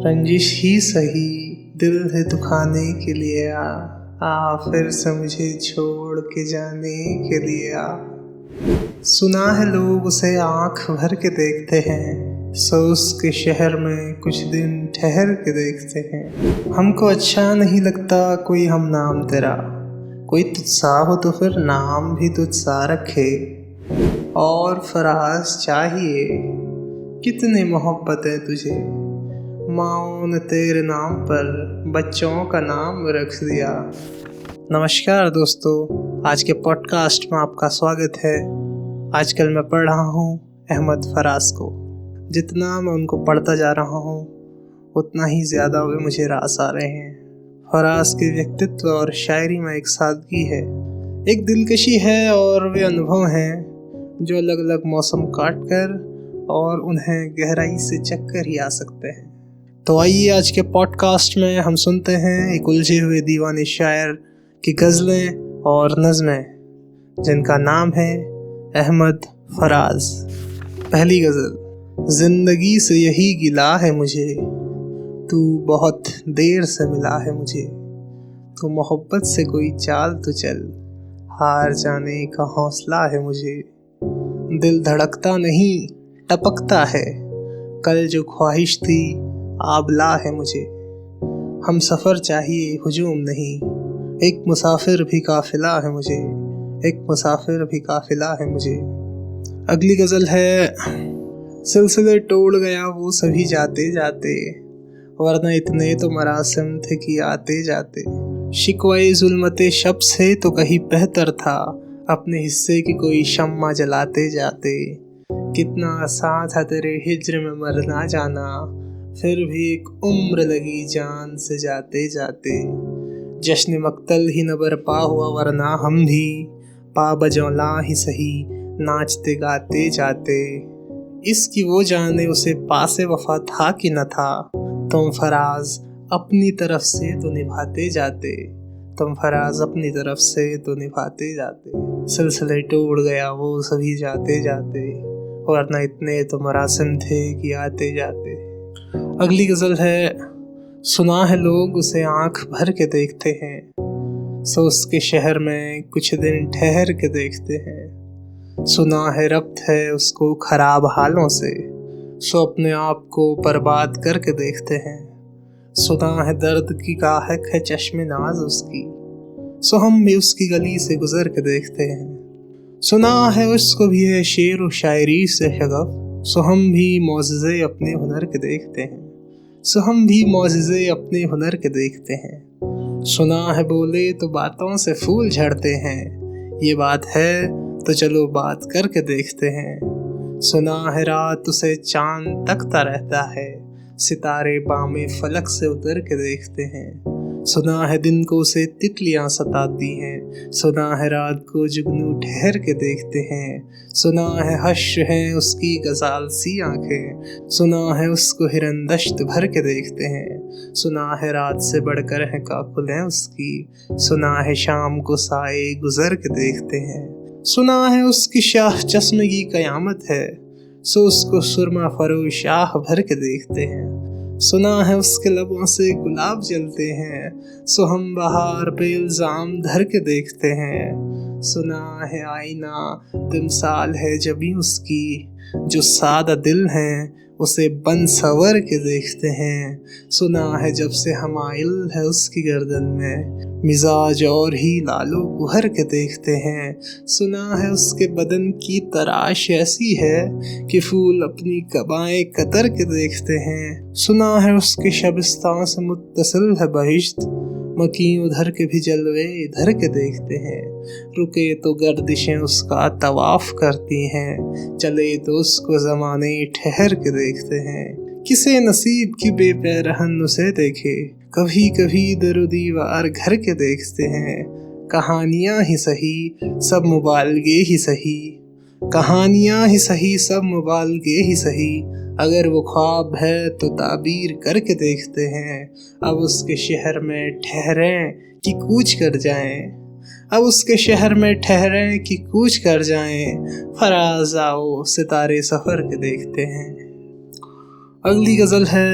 रंजिश ही सही, दिल है दुखाने के लिए आ फिर से मुझे छोड़ के जाने के लिए आ। सुना है लोग उसे आँख भर के देखते हैं, सो उसके शहर में कुछ दिन ठहर के देखते हैं। हमको अच्छा नहीं लगता कोई हम नाम तेरा, कोई तुझसा हो तो फिर नाम भी तुझसा रखे। और फराज चाहिए कितनी मोहब्बत है तुझे, माओ ने तेरे नाम पर बच्चों का नाम रख दिया। नमस्कार दोस्तों, आज के पॉडकास्ट में आपका स्वागत है। आजकल मैं पढ़ रहा हूँ अहमद फराज को। जितना मैं उनको पढ़ता जा रहा हूँ उतना ही ज़्यादा वे मुझे रास आ रहे हैं। फराज के व्यक्तित्व और शायरी में एक सादगी है, एक दिलकशी है और वे अनुभव हैं जो अलग अलग मौसम काट कर और उन्हें गहराई से चक्कर ही आ सकते हैं। तो आइए आज के पॉडकास्ट में हम सुनते हैं एक उलझे हुए दीवाने शायर की गज़लें और नज़में, जिनका नाम है अहमद फराज। पहली गज़ल। ज़िंदगी से यही गिला है मुझे, तू बहुत देर से मिला है मुझे। तू मोहब्बत से कोई चाल तो चल, हार जाने का हौसला है मुझे। दिल धड़कता नहीं टपकता है, कल जो ख्वाहिश थी आबला है मुझे। हम सफ़र चाहिए हुजूम नहीं, एक मुसाफिर भी काफिला है मुझे, एक मुसाफिर भी काफिला है मुझे। अगली गज़ल है। सिलसिले तोड़ गया वो सभी जाते जाते, वरना इतने तो मरासिम थे कि आते जाते। शिकवाए जुल्मते शब से तो कहीं बेहतर था, अपने हिस्से की कोई शम्मा जलाते जाते। कितना आसान था तेरे हिज्र में मरना जाना, फिर भी एक उम्र लगी जान से जाते जाते। जश्न मक्तल ही न बरपा हुआ, वरना हम भी पा बजौला ही सही नाचते गाते जाते। इसकी वो जाने उसे पासे वफा था कि न था, तुम फराज अपनी तरफ से तो निभाते जाते, तुम फराज अपनी तरफ से तो निभाते जाते। सिलसिले टूट गया वो सभी जाते जाते, वरना इतने तो मरासिम थे कि आते जाते। अगली गज़ल है। सुना है लोग उसे आँख भर के देखते हैं, सो उसके शहर में कुछ दिन ठहर के देखते हैं। सुना है रब्त है उसको खराब हालों से, सो अपने आप को बर्बाद करके देखते हैं। सुना है दर्द की गाहक है चश्मे नाज उसकी, सो हम भी उसकी गली से गुजर के देखते हैं। सुना है उसको भी है शेर और शायरी से शगफ, सो हम भी मौजज़े अपने हुनर के देखते हैं, सो हम भी मौजज़े अपने हुनर के देखते हैं। सुना है बोले तो बातों से फूल झड़ते हैं, ये बात है तो चलो बात करके देखते हैं। सुना है रात उसे चांद तकता रहता है, सितारे बामे फलक से उतर के देखते हैं। सुना है दिन को उसे तितलियां सताती हैं, सुना है रात को जुगनू ठहर के देखते हैं। सुना है हश्र हैं उसकी गजाल सी आंखें, सुना है उसको हिरन दश्त भर के देखते हैं। सुना है रात से बढ़कर है काकुलें उसकी, सुना है शाम को साए गुजर के देखते हैं। सुना है उसकी शाह चश्मे की कयामत है, सो उसको सुरमा फरोश शाह भर के देखते हैं। सुना है उसके लबों से गुलाब जलते हैं, सो हम बहार पे इल्ज़ाम धर के देखते हैं। सुना है आईना तिमसाल है जबी उसकी, जो सादा दिल हैं उसे बन सवर के देखते हैं। सुना है जब से हमाइल है उसकी गर्दन में, मिजाज और ही लालो कुहर के देखते हैं। सुना है उसके बदन की तराश ऐसी है कि फूल अपनी कबाएं कतर के देखते हैं। सुना है उसके शबिस्तान से मुत्तसिल है बहिश्त, मकी उधर के भी जलवे इधर के देखते हैं। रुके तो गर्दिशें उसका तवाफ करती हैं, चले तो उसको ज़माने ठहर के देखते हैं। किसे नसीब की बेपैरहन उसे देखे, कभी कभी दरो दीवार घर के देखते हैं। कहानियाँ ही सही सब मुबालगे ही सही, कहानियाँ ही सही सब मुबालगे ही सही, अगर वो ख्वाब है तो ताबीर करके देखते हैं। अब उसके शहर में ठहरें कि कूच कर जाएं, अब उसके शहर में ठहरें कि कूच कर जाएं। फराज आओ सितारे सफ़र के देखते हैं। अगली गज़ल है।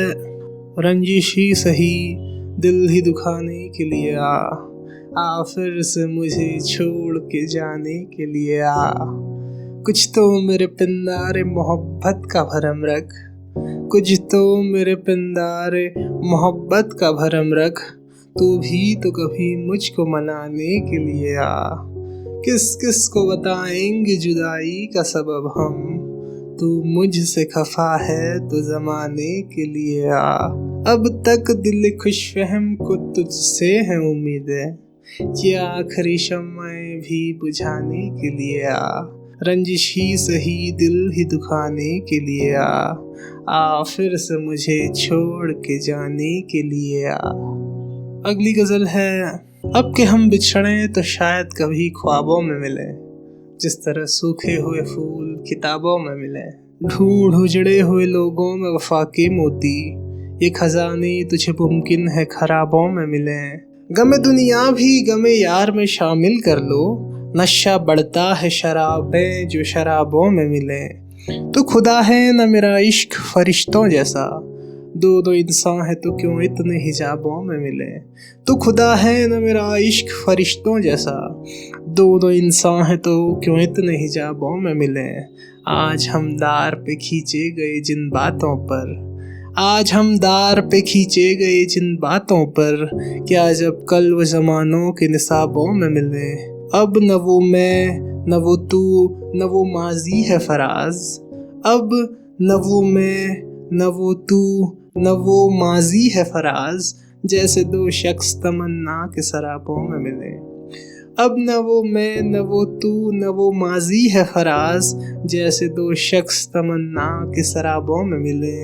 रंजिश ही सही दिल ही दुखाने के लिए आ फिर से मुझे छोड़ के जाने के लिए आ। कुछ तो मेरे पिंदारे मोहब्बत का भरम रख, कुछ तो मेरे पिंदारे मोहब्बत का भरम रख, तू भी तो कभी मुझको मनाने के लिए आ। किस किस को बताएंगे जुदाई का सबब हम, तू मुझसे खफा है तो जमाने के लिए आ। अब तक दिल खुशफहम को तुझसे है उम्मीदें, ये आखिरी शम्में भी बुझाने के लिए आ। रंजिश ही सही दिल ही दुखाने के लिए आ फिर से मुझे छोड़ के जाने के लिए आ। अगली गजल है, अब के हम बिछड़े तो शायद कभी ख्वाबों में मिले, जिस तरह सूखे हुए फूल किताबों में मिले। ढूंढ उजड़े हुए लोगों में वफा के मोती, ये खजाने तुझे मुमकिन है खराबों में मिले। गमे दुनिया भी गमे यार में शामिल कर लो, नशा बढ़ता है शराबें जो शराबों में मिले। तो खुदा है न मेरा इश्क फरिश्तों जैसा, दो इंसान है तो क्यों इतने हिजाबों में मिले। तो खुदा है न मेरा इश्क फरिश्तों जैसा, दो इंसान है तो क्यों इतने हिजाबों में मिले। आज हम दार पे खींचे गए जिन बातों पर, आज हम दार पे खींचे गए जिन बातों पर, क्या जब कल वो ज़मानों के निसाबों में मिले। अब न वो मैं न वो तू न वो माजी है फराज, अब न वो मैं न वो तू न वो माजी है फराज, जैसे दो शख्स तमन्ना के सराबों में मिले। अब न वो मैं न वो तू न वो माजी है फराज, जैसे दो शख्स तमन्ना के सराबों में मिले।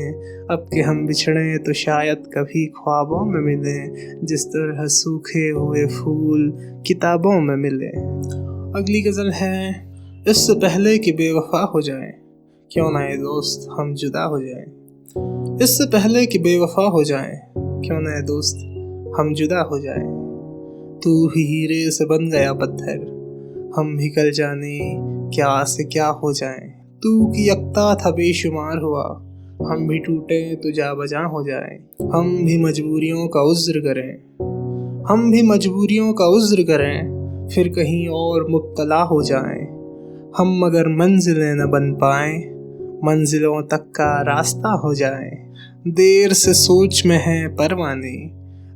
अब के हम बिछड़े तो शायद कभी ख्वाबों में मिले, जिस तरह सूखे हुए फूल किताबों में मिले। अगली गज़ल है, इससे पहले कि बेवफा हो जाए क्यों ना ये दोस्त हम जुदा हो जाए। इससे पहले कि बेवफा हो जाए क्यों ना ये दोस्त हम जुदा हो जाए। तू ही हीरे से बन गया पत्थर, हम भी कल जाने क्या से क्या हो जाए। तू की यकता था बेशुमार हुआ, हम भी टूटे तो जा बजा हो जाए। हम भी मजबूरियों का उज़्र करें, हम भी मजबूरियों का उज़्र करें, फिर कहीं और मुब्तला हो जाए। हम मगर मंजिलें न बन पाए, मंजिलों तक का रास्ता हो जाए। देर से सोच में है परवाने,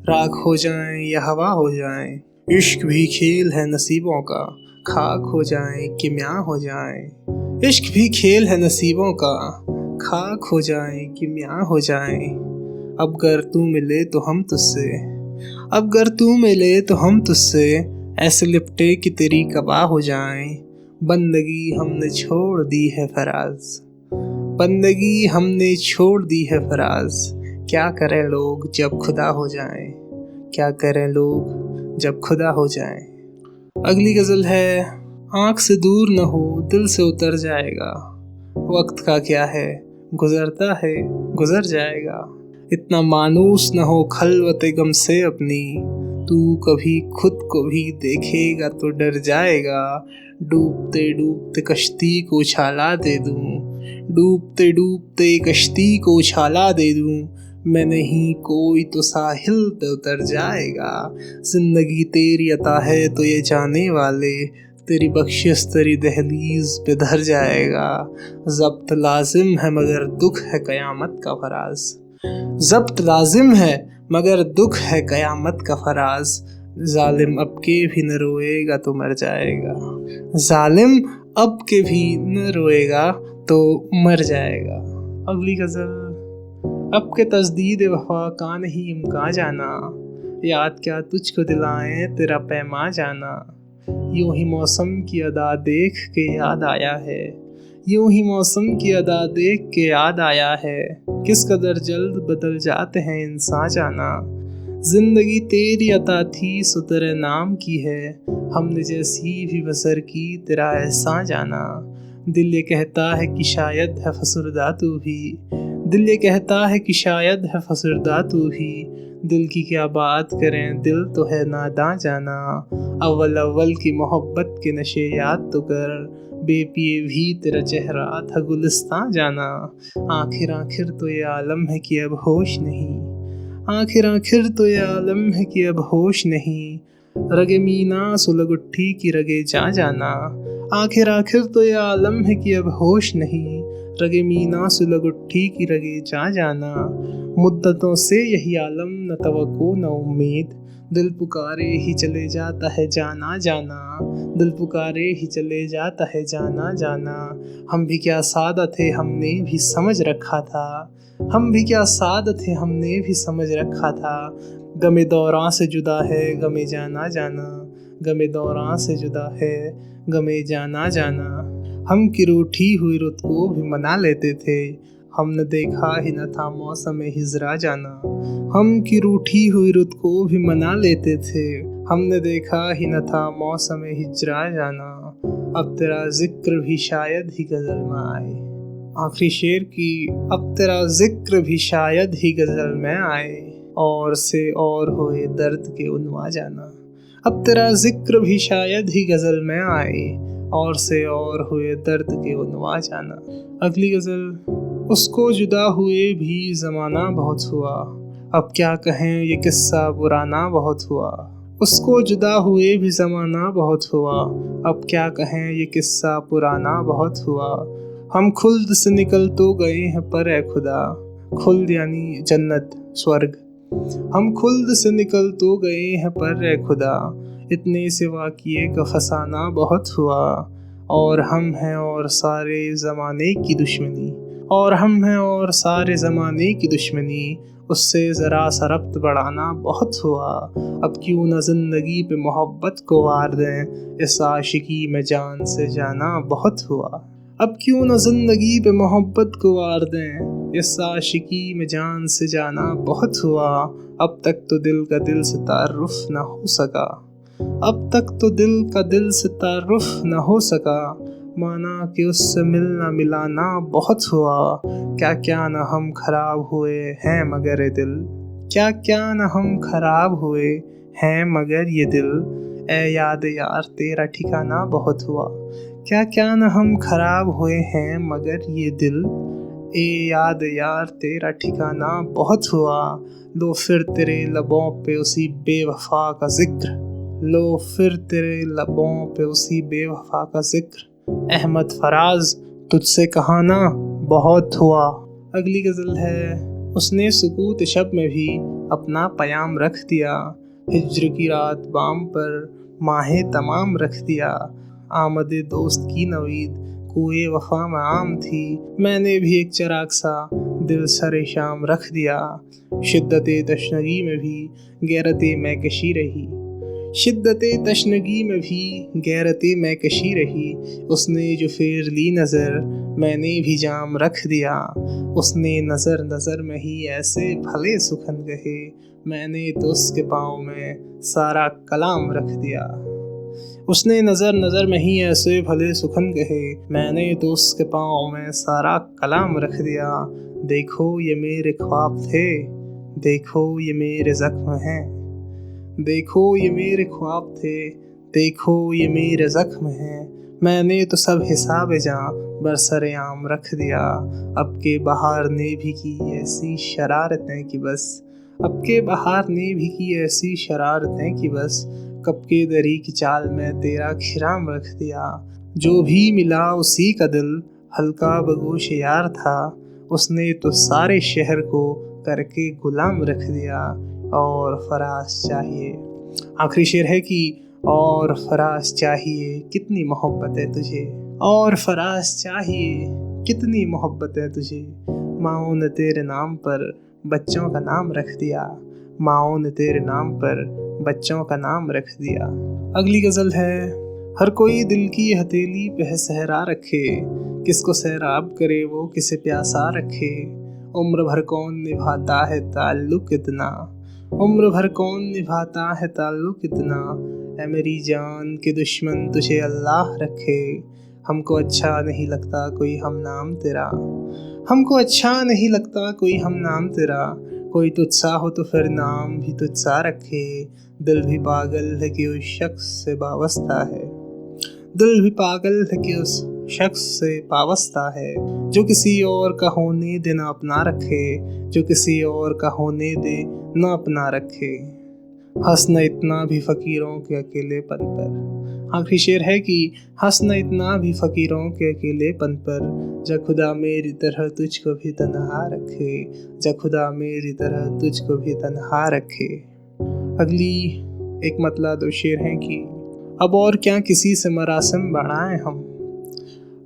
राख हो जाएं या हवा हो जाएं। इश्क भी खेल है नसीबों का, खाक हो जाएं कि म्यां हो जाएं। इश्क भी खेल है नसीबों का, खाक हो जाएं कि म्यां हो जाएं। अब गर तू मिले तो हम तुझसे, अब गर तू मिले तो हम तुझसे, ऐसे लिपटे कि तेरी कबा हो जाएं। बंदगी हमने छोड़ दी है फराज, बंदगी हमने छोड़ दी है फराज। क्या करें लोग जब खुदा हो जाएं, क्या करें लोग जब खुदा हो जाएं। अगली गज़ल है, आँख से दूर न हो दिल से उतर जाएगा। वक्त का क्या है गुजरता है गुजर जाएगा। इतना मानूस न हो खलवते गम से अपनी, तू कभी खुद को भी देखेगा तो डर जाएगा। डूबते डूबते कश्ती को उछाला दे दूँ, डूबते डूबते कश्ती को उछाला दे दूँ। मैं नहीं कोई तो साहिल पे उतर जाएगा। जिंदगी तेरी अता है तो ये जाने वाले, तेरी बख्शिश तेरी दहलीज पे धर जाएगा। ज़ब्त लाजिम है मगर दुख है क़यामत का फराज, ज़ब्त लाजिम है मगर दुख है क़यामत का फराज। जालिम अब के भी न रोएगा तो मर जाएगा, जालिम अब के भी न रोएगा तो मर जाएगा। अगली गज़ल, अब के तजदीद वफ़ा का नहीं इम्कान जाना, याद क्या तुझको दिलाएं तेरा पैमा जाना। यूं ही मौसम की अदा देख के याद आया है, यूं ही मौसम की अदा देख के याद आया है। किस कदर जल्द बदल जाते हैं इंसान जाना। जिंदगी तेरी अता थी सो तेरे नाम की है, हमने जैसी भी बसर की तेरा एहसान जाना। दिल ये कहता है कि शायद है फसुर्दा तू भी, दिल ये कहता है कि शायद है फसुर्दा तू भी। दिल की क्या बात करें दिल तो है नादां जाना। अव्वल अव्वल की मोहब्बत के नशे याद तो कर, बेपिए भी तेरा चेहरा था गुलिस्तां जाना। आखिर आखिर तो ये आलम है कि अब होश नहीं, आखिर आखिर तो ये आलम है कि अब होश नहीं, रगे मीना सुलग उठी की रगे जा जाना। आखिर आखिर तो ये आलम है कि अब होश नहीं, रगे मीना सुलग उठी की रगे जा जाना। मुद्दतों से यही आलम न तवक्को न उम्मीद, दिल पुकारे ही चले जाता है जाना जाना। दिल पुकारे ही चले जाता है जाना जाना। हम भी क्या सादा थे हमने भी समझ रखा था, हम भी क्या सादा थे हमने भी समझ रखा था। गमे दौरां से जुदा है गमे जाना जाना, गमे दौरां से जुदा है गमे जाना जाना। हम की रूठी हुई रुत को भी मना लेते थे, हमने देखा ही न था मौसम हिजरा जाना। हम की रूठी हुई रुत को भी मना लेते थे, हमने देखा ही न था मौसम हिजरा जाना। अब तेरा जिक्र भी शायद ही गजल में आए। आखिरी शेर की अब तेरा जिक्र भी शायद ही गजल में आए, और से और होए दर्द के उनवा जाना। अब तेरा जिक्र भी शायद ही गजल में आए, और से और हुए दर्द के उनवा जाना। अगली गजल। उसको जुदा हुए भी ज़माना बहुत हुआ, अब क्या कहें ये किस्सा पुराना बहुत हुआ। उसको जुदा हुए भी ज़माना बहुत हुआ, अब क्या कहें ये किस्सा पुराना बहुत हुआ। हम खुल्द से निकल तो गए हैं पर ए खुदा, खुल्द यानी जन्नत स्वर्ग। हम खुल्द से निकल तो गए हैं पर ए खुदा, इतने से वाक़िए का फसाना बहुत हुआ। और हम हैं और सारे ज़माने की दुश्मनी, और हम हैं और सारे ज़माने की दुश्मनी, उससे ज़रा सा रब्त बढ़ाना बहुत हुआ। अब क्यों न ज़िंदगी पे मोहब्बत को वार दें, इस आशिकी में जान से जाना बहुत हुआ। अब क्यों न ज़िंदगी पे मोहब्बत को वार दें, इस आशिकी में जान से जाना बहुत हुआ। अब तक तो दिल का दिल से तारुफ न हो सका, अब तक तो दिल का दिल से तारुफ न हो सका। माना कि उससे मिलना मिलाना बहुत हुआ। क्या क्या न हम खराब हुए हैं मगर ये दिल, क्या क्या न हम खराब हुए हैं मगर ये दिल। ए याद यार तेरा ठिकाना बहुत हुआ, क्या क्या न हम खराब हुए हैं मगर ये दिल। ए याद यार तेरा ठिकाना बहुत हुआ। लो फिर तेरे लबों पे उसी बेवफा का जिक्र, लो फिर तेरे लबों पे उसी बेवफा का जिक्र। अहमद फराज तुझसे कहाना बहुत हुआ। अगली गज़ल है। उसने सुकूत शब में भी अपना पयाम रख दिया, हिज्र की रात बाम पर माहे तमाम रख दिया। आमदे दोस्त की नवीद कुए वफा में आम थी, मैंने भी एक चिराग सा दिल सरे शाम रख दिया। शिद्दते तशनगी में भी गैरते मैं कशी रही, शिद्दते तशनगी में भी गैरते मैं कशी रही। उसने जो फेर ली नज़र मैंने भी जाम रख दिया, उसने नज़र नज़र में ही ऐसे भले सुखन कहे, मैंने तो उसके पाँव में सारा कलाम रख दिया। उसने नज़र नज़र में ही ऐसे भले सुखन कहे, मैंने तो उसके पाँव में सारा कलाम रख दिया। देखो ये मेरे ख्वाब थे, देखो ये मेरे ज़ख्म हैं, देखो ये मेरे ख्वाब थे, देखो ये मेरे ज़ख्म हैं। मैंने तो सब हिसाब जहाँ बरसरे आम रख दिया। अब के बहार ने भी की ऐसी शरारतें कि बस, अब के बहार ने भी की ऐसी शरारतें कि बस। कब के दरी की चाल में तेरा खिराम रख दिया। जो भी मिला उसी का दिल हल्का बगोश यार था, उसने तो सारे शहर को करके गुलाम रख दिया। और फराज चाहिए। आखिरी शेर है कि और फराज चाहिए कितनी मोहब्बत है तुझे, और फराज चाहिए कितनी मोहब्बत है तुझे। माओ ने तेरे नाम पर बच्चों का नाम रख दिया, माओ ने तेरे नाम पर बच्चों का नाम रख दिया। अगली गज़ल है। हर कोई दिल की हथेली पे सहरा रखे, किसको सैराब करे वो किसे प्यासा रखे। उम्र भर कौन निभाता है ताल्लुक इतना, उम्र भर कौन निभाता है ताल्लुक इतना। ऐ मेरी जान के दुश्मन तुझे अल्लाह रखे, हमको अच्छा नहीं लगता कोई हम नाम तेरा, हमको अच्छा नहीं लगता कोई हम नाम तेरा। कोई तुझसा हो तो फिर नाम भी तुझसा रखे, दिल भी पागल है कि उस शख्स से वाबस्ता है, दिल भी पागल है कि उस शख्स से वाबस्ता है जो किसी और का होने दे ना अपना रखे, जो किसी और का होने दे ना अपना रखे। हंसना इतना भी फ़कीरों के अकेलेपन पर। आखिरी शेर है कि हंसना इतना भी फ़कीरों के अकेलेपन पर, जा खुदा मेरी तरह तुझको भी तन्हा रखे, जा खुदा मेरी तरह तुझको भी तन्हा रखे। अगली एक मतला दो शेर हैं कि अब और क्या किसी से मरासिम बढ़ाएं हम,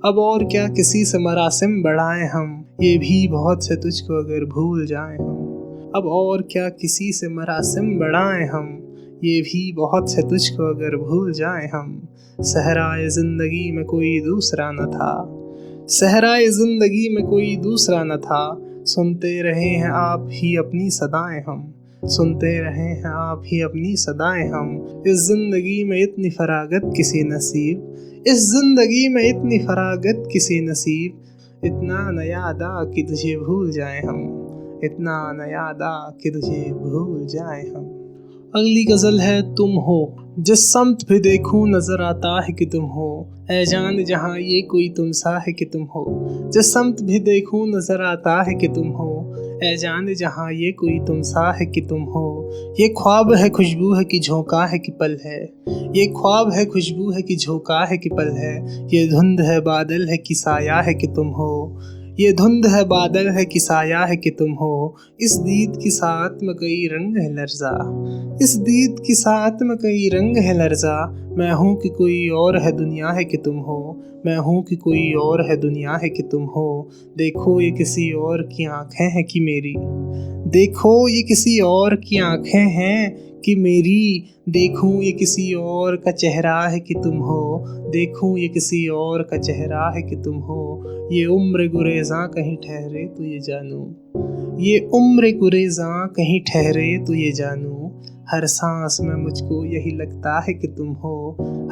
अब और क्या किसी से मरासिम बढ़ाएं हम, ये भी बहुत से तुझको अगर भूल जाएं हम। अब और क्या किसी से मरासिम बढ़ाएं हम, ये भी बहुत से तुझको अगर भूल जाएं हम। सहराए ज़िंदगी में कोई दूसरा न था, सहराए ज़िंदगी में कोई दूसरा न था, सुनते रहे हैं आप ही अपनी सदाएं हम, सुनते रहे हैं आप ही अपनी सदाएं हम। इस ज़िंदगी में इतनी फरागत किसी नसीब, इस ज़िंदगी में इतनी फरागत किसी नसीब, इतना नया अदा कि तुझे भूल जाएं हम, इतना नया अदा कि तुझे भूल जाएं हम। अगली गज़ल है तुम हो, जिस समत भी देखूं नज़र आता है कि तुम हो, ऐ जान जहाँ ये कोई तुम सा है कि तुम हो। जिस समत भी देखूं नज़र आता है कि तुम हो, ऐ जान जहाँ ये कोई तुम सा है कि तुम हो। ये ख्वाब है खुशबू है कि झोंका है कि पल है, ये ख्वाब है खुशबू है कि झोंका है कि पल है। ये धुंध है बादल है कि साया है कि तुम हो, ये धुंध है बादल है कि साया है कि तुम हो। इस दीद की साथ में कई रंग है लर्जा, इस दीद की साथ में कई रंग है लर्जा। मैं हूँ कि कोई और है दुनिया है कि तुम हो, मैं हूँ कि कोई और है दुनिया है कि तुम हो। देखो ये किसी और की आँखें हैं कि मेरी, देखो ये किसी और की आँखें हैं कि मेरी। देखूं ये किसी और का चेहरा है कि तुम हो, देखूं ये किसी और का चेहरा है कि तुम हो। ये उम्र गुरेज़ां कहीं ठहरे तो ये जानूं, ये उम्र गुरेज़ां कहीं ठहरे तो ये जानूं। हर सांस में मुझको यही लगता है कि तुम हो,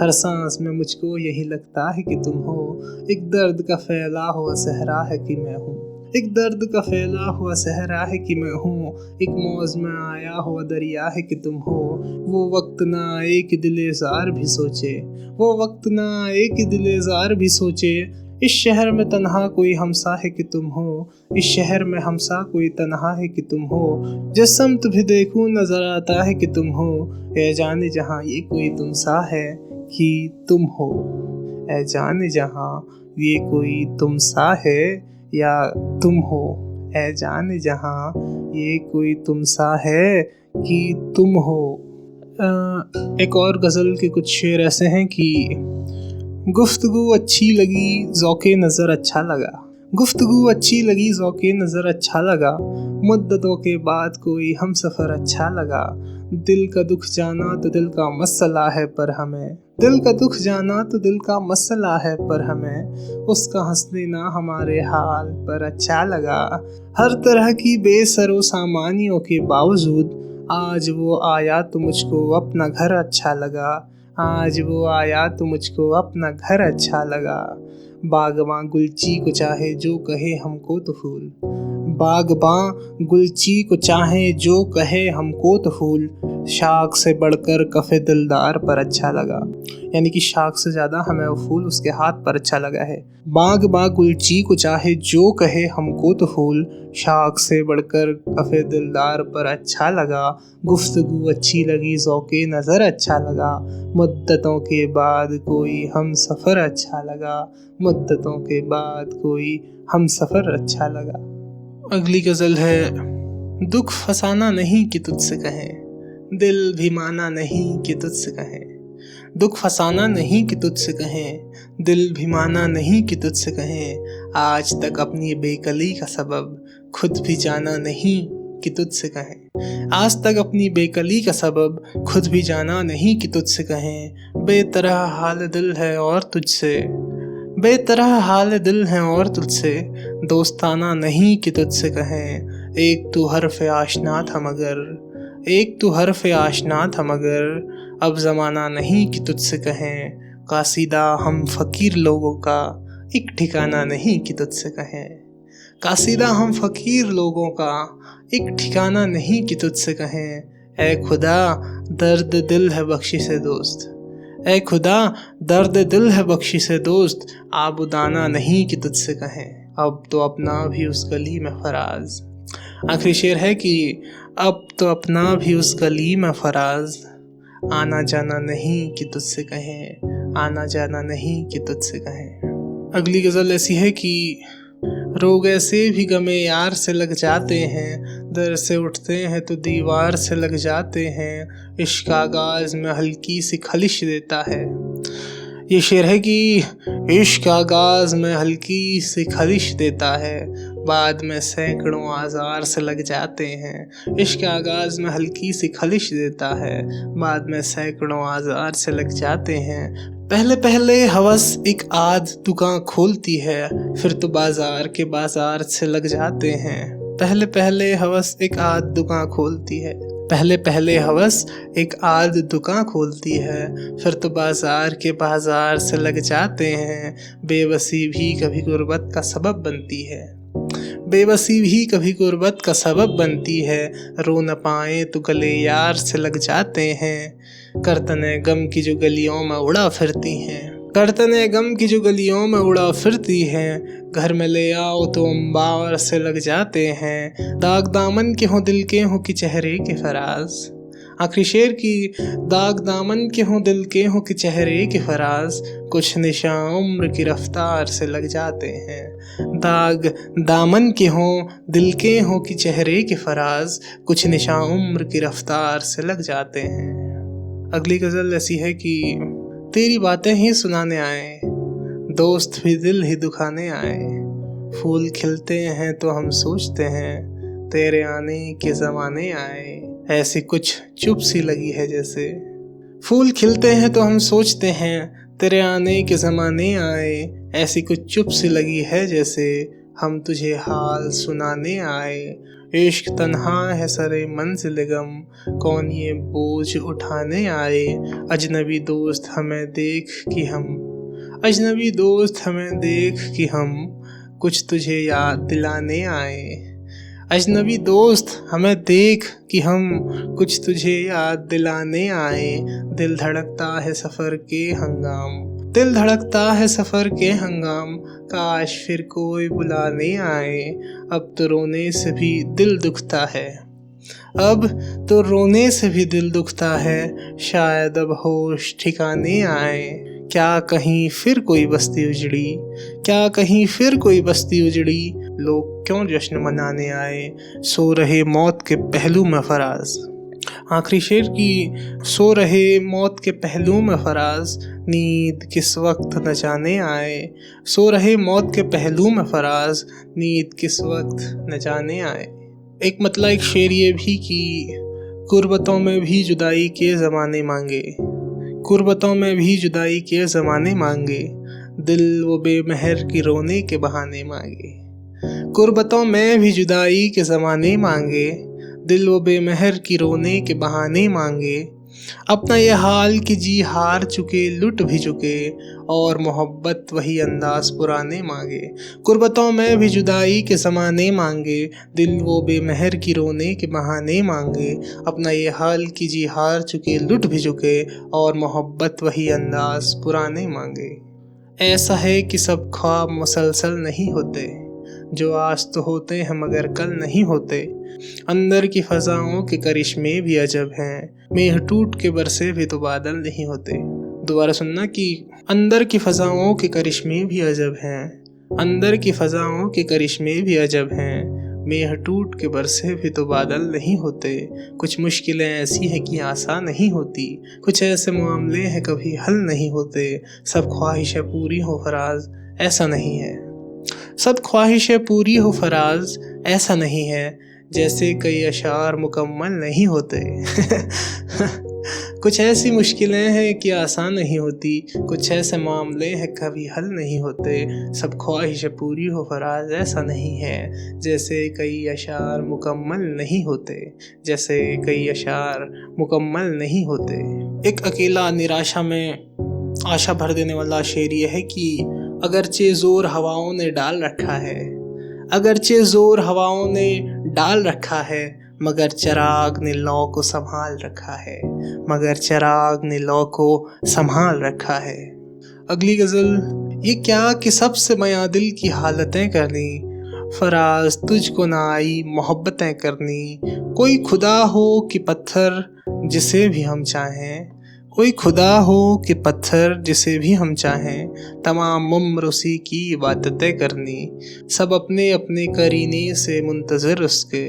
हर सांस में मुझको यही लगता है कि तुम हो। एक दर्द का फैला हुआ सहरा है कि मैं हूँ, एक दर्द का फैला हुआ सहरा है कि मैं हूँ। एक मौज में आया हुआ दरिया है कि तुम हो। वो वक्त ना आए कि दिलेज़ार भी सोचे, वो वक्त ना आए कि दिलेज़ार भी सोचे। इस शहर में तन्हा कोई हमसा है कि तुम हो, इस शहर में हमसा कोई तन्हा है कि तुम हो। जिस समत भी देखूं नजर आता है कि तुम हो, ऐ जाने जहाँ ये कोई तुम सा है कि तुम हो, ऐ जाने जहाँ ये कोई तुम सा है या तुम हो, ऐ जाने जहाँ ये कोई तुम सा है कि तुम हो। एक और गज़ल के कुछ शेर ऐसे हैं कि गुफ्तगू अच्छी लगी ज़ौक़े नज़र अच्छा लगा, गुफ्तगू अच्छी लगी ज़ौक़े नज़र अच्छा लगा। मुद्दतों के बाद कोई हम सफ़र अच्छा लगा। दिल का दुख जाना तो दिल का मसला है पर हमें, दिल का दुख जाना तो दिल का मसला है पर हमें। उसका हंस देना हमारे हाल पर अच्छा लगा। हर तरह की बेसरो सामानियों के बावजूद आज वो आया तो मुझको अपना घर अच्छा लगा, आज वो आया तो मुझको अपना घर अच्छा लगा। बागबां गुलची को चाहे जो कहे हमको तो फूल, बागबां गुलची को चाहे जो कहे हमको तो फूल। शाख से बढ़कर कफ़े दिलदार पर अच्छा लगा, यानी कि शाख से ज़्यादा हमें वो फूल उसके हाथ पर अच्छा लगा है। बागबां गुलची को चाहे जो कहे हमको तो फूल, शाख से बढ़कर कफ़े दिलदार पर अच्छा लगा। गुफ्तगू अच्छी लगी ज़ौक़े नज़र अच्छा लगा। मुद्दतों के बाद कोई हम सफ़र अच्छा लगा, मुद्दतों के बाद कोई हम सफ़र अच्छा लगा। अगली गज़ल है दुख फसाना नहीं कि तुझसे कहें, दिल भी माना नहीं कि तुझसे कहें। दुख फसाना नहीं कि तुझसे कहें, दिल भी माना नहीं कि तुझसे कहें। आज तक अपनी बेकली का सबब खुद भी जाना नहीं कि तुझसे कहें, आज तक अपनी बेकली का सबब खुद भी जाना नहीं कि तुझसे कहें। बेतरह हाल दिल है और तुझसे, बेतरह हाल दिल है और तुझसे, दोस्ताना नहीं कि तुझसे कहें। एक तो हर्फ़ आशना था मगर, एक तो हर्फ़ आशना था मगर, अब ज़माना नहीं कि तुझसे कहें। कासीदा हम फ़कीर लोगों का एक ठिकाना नहीं कि तुझसे कहें, कासीदा हम फ़कीर लोगों का एक ठिकाना नहीं कि तुझसे कहें। ऐ खुदा दर्द दिल है बख्शिश दोस्त, ऐ खुदा दर्द दिल है बख्शी से दोस्त, आबुदाना नहीं कि तुझसे कहें, अब तो अपना भी उस गली में फराज। आखिरी शेर है कि अब तो अपना भी उस गली में फराज, आना जाना नहीं कि तुझसे कहें, आना जाना नहीं कि तुझसे कहें। अगली गज़ल ऐसी है कि रोग ऐसे भी गमे यार से लग जाते हैं, दर से उठते हैं तो दीवार से लग जाते हैं, इश्क आगाज़ में हल्की सी खलिश देता है। ये शेर है कि इश्क आगाज़ में हल्की सी खलिश देता है, बाद में सैकड़ों आज़ार से लग जाते हैं। इश्क आगाज़ में हल्की सी खलिश देता है, बाद में सैकड़ों आज़ार से लग जाते हैं। पहले पहले हवस एक आध दुकान खोलती है, फिर तो बाजार के बाजार से लग जाते हैं। पहले पहले हवस एक आध दुकान खोलती है, पहले पहले हवस एक आध दुकान खोलती है, फिर तो बाजार के बाजार से लग जाते हैं। बेबसी भी कभी गुर्बत का सबब बनती है, बेबसी भी कभी गुर्बत का सबब बनती है, रो न पाए तो गले यार से लग जाते हैं। करतने गम की जो गलियों में उड़ा फिरती हैं, करतने गम की जो गलियों में उड़ा फिरती हैं, घर में ले आओ तो अंबार से लग जाते हैं। दाग दामन के हों दिल के हों कि चेहरे के फराज। आखिरी शेर की दाग दामन के हों दिल के हों कि चेहरे के फराज, कुछ निशान उम्र की रफ्तार से लग जाते हैं। दाग दामन के हों दिल के हों कि चेहरे के फराज, कुछ निशान उम्र की रफ्तार से लग जाते हैं। अगली गज़ल ऐसी है कि तेरी बातें ही सुनाने आए, दोस्त भी दिल ही दुखाने आए, फूल खिलते हैं तो हम सोचते हैं तेरे आने के ज़माने आए, ऐसी कुछ चुप सी लगी है जैसे। फूल खिलते हैं तो हम सोचते हैं तेरे आने के ज़माने आए, ऐसी कुछ चुप सी लगी है जैसे, हम तुझे हाल सुनाने आए। इश्क तन्हा है सरे मंजिल गम, कौन ये बोझ उठाने आए। अजनबी दोस्त हमें देख कि हम, अजनबी दोस्त हमें देख कि हम, कुछ तुझे याद दिलाने आए। अजनबी दोस्त हमें देख कि हम, कुछ तुझे याद दिलाने आए। दिल धड़कता है सफ़र के हंगाम, दिल धड़कता है सफ़र के हंगाम, काश फिर कोई बुलाने आए। अब तो रोने से भी दिल दुखता है, अब तो रोने से भी दिल दुखता है, शायद अब होश ठिकाने आए। क्या कहीं फिर कोई बस्ती उजड़ी, क्या कहीं फिर कोई बस्ती उजड़ी, लोग क्यों जश्न मनाने आए, सो रहे मौत के पहलू में फराज। आखिरी शेर की सो रहे मौत के पहलू में फराज, नींद किस वक्त न जाने आए। सो रहे मौत के पहलू में फराज, नींद किस वक्त न जाने आए। एक मतलब एक शेर ये भी कि गुर्बतों में भी जुदाई के ज़माने मांगे, गुर्बतों में भी जुदाई के ज़माने मांगे, दिल वो बेमहर की रोने के बहाने मांगे। गुर्बतों में भी जुदाई के ज़माने मांगे, दिल वो बेमहर की रोने के बहाने मांगे। अपना ये हाल कि जी हार चुके लुट भी चुके, और मोहब्बत वही अंदाज पुराने मांगे। गुर्बतों में भी जुदाई के ज़माने मांगे, दिल वो बेमहर की रोने के बहाने मांगे। अपना ये हाल कि जी हार चुके लुट भी चुके, और मोहब्बत वही अंदाज पुराने मांगे। ऐसा है कि सब ख्वाब मुसलसल नहीं होते, जो आज तो होते हैं मगर कल नहीं होते। अंदर की फ़ज़ाओं के करिश्मे भी अजब हैं, मेघ टूट के बरसे भी तो बादल नहीं होते। दोबारा सुनना कि अंदर की फ़ज़ाओं के करिश्मे भी अजब हैं, अंदर की फ़ज़ाओं के करिश्मे भी अजब हैं, मेघ टूट के बरसे भी तो बादल नहीं होते। कुछ मुश्किलें ऐसी हैं कि आसान नहीं होती, कुछ ऐसे मामले हैं कभी हल नहीं होते। सब ख्वाहिशें पूरी हो फराज ऐसा नहीं है, सब ख्वाहिशें पूरी हो फराज ऐसा नहीं है, जैसे कई अशार मुकम्मल नहीं होते। कुछ ऐसी मुश्किलें हैं कि आसान नहीं होती, कुछ ऐसे मामले हैं कभी हल नहीं होते। सब ख्वाहिशें पूरी हो फराज ऐसा नहीं है, जैसे कई अशार मुकम्मल नहीं होते, जैसे कई अशार मुकम्मल नहीं होते। एक अकेला निराशा में आशा भर देने वाला शेर ये है कि अगरचे ज़ोर हवाओं ने डाल रखा है, अगरचे ज़ोर हवाओं ने डाल रखा है, मगर चिराग ने लौ को संभाल रखा है, मगर चिराग ने लौ को संभाल रखा है। अगली गज़ल, ये क्या कि सबसे मया दिल की हालतें करनी, फराज तुझको ना आई मोहब्बतें करनी। कोई खुदा हो कि पत्थर जिसे भी हम चाहें, कोई खुदा हो कि पत्थर जिसे भी हम चाहें, तमाम उम्र उसी की इबादतें करनी, सब अपने अपने करीने से मुंतज़िर उसके।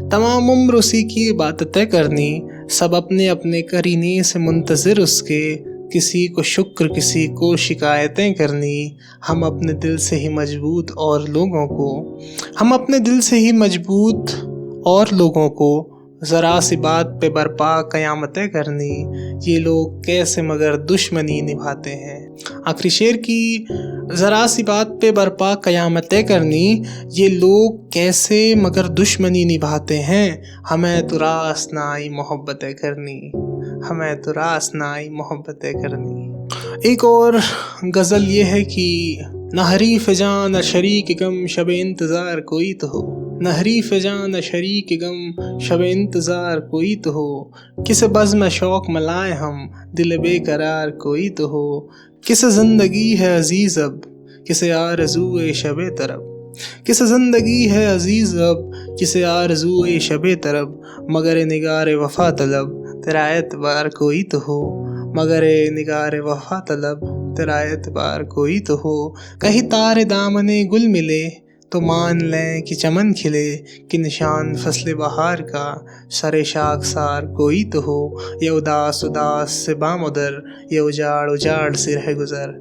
तमाम उम्र उसी की इबादतें करनी, सब अपने अपने करीने से मुंतज़िर उसके। किसी को शुक्र किसी को शिकायतें करनी, हम अपने दिल से ही मजबूत और लोगों को, हम अपने दिल से ही मजबूत और लोगों को ज़रा सी बात पे बरपा क़यामतें करनी। ये लोग कैसे मगर दुश्मनी निभाते हैं। आखिरी शेर की ज़रा सी बात पे बरपा क़यामतें करनी, ये लोग कैसे मगर दुश्मनी निभाते हैं। हमें तो रास ना आई मोहब्बतें करनी, हमें तो रास ना आई मोहब्बतें करनी। एक और गज़ल ये है कि न हरीफ़ जान न शरीक गम शब इंतज़ार कोई तो हो, न हरीफ़ जान न शरीक गम शब इंतज़ार कोई तो हो। किस बज़्म शौक़ मलाए हम दिल बेकरार कोई तो हो। किस ज़िंदगी है अज़ीज़ अब किसे आरज़ूए शबे तरब, किस ज़िंदगी है अज़ीज़ अब किसे आरज़ूए शबे तरब। मगर निगार वफ़ा तलब तेरा एतबार कोई तो हो, मगर निगार वफ़ा तलब तेरा एतबार कोई तो हो। कहीं तारे दामने गुल मिले तो मान लें कि चमन खिले, कि निशान फसले बहार का सरे शाखसार कोई तो हो। ये उदास उदास से बामुदर, ये उजाड़ उजाड़ से रह गुज़र,